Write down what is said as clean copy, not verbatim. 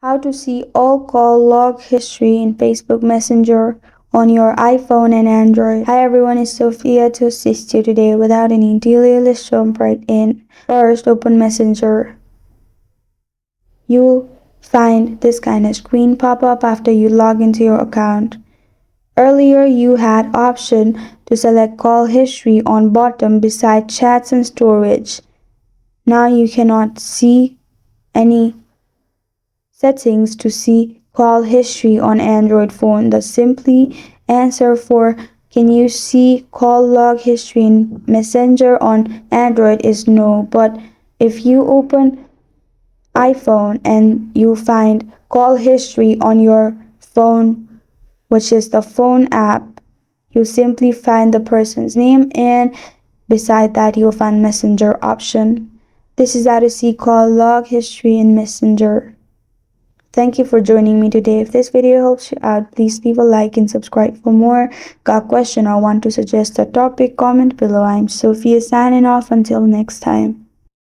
How to see all call log history in Facebook Messenger on your iPhone and Android. Hi everyone, it's Sophia to assist you today. Without any delay, let's jump right in. First, open Messenger. You'll find this kind of screen pop up after you log into your account. Earlier, you had option to select call history on bottom beside chats and storage. Now you cannot see any settings to see call history on Android phone. The simply answer for can you see call log history in Messenger on Android is no. But if you open iPhone and you find call history on your phone, which is the phone app, you simply find the person's name and beside that you'll find Messenger option. This is how to see call log history in Messenger. Thank you for joining me today. If this video helps you out, please leave a like and subscribe for more. Got a question or want to suggest a topic? Comment below. I'm Sophia signing off. Until next time.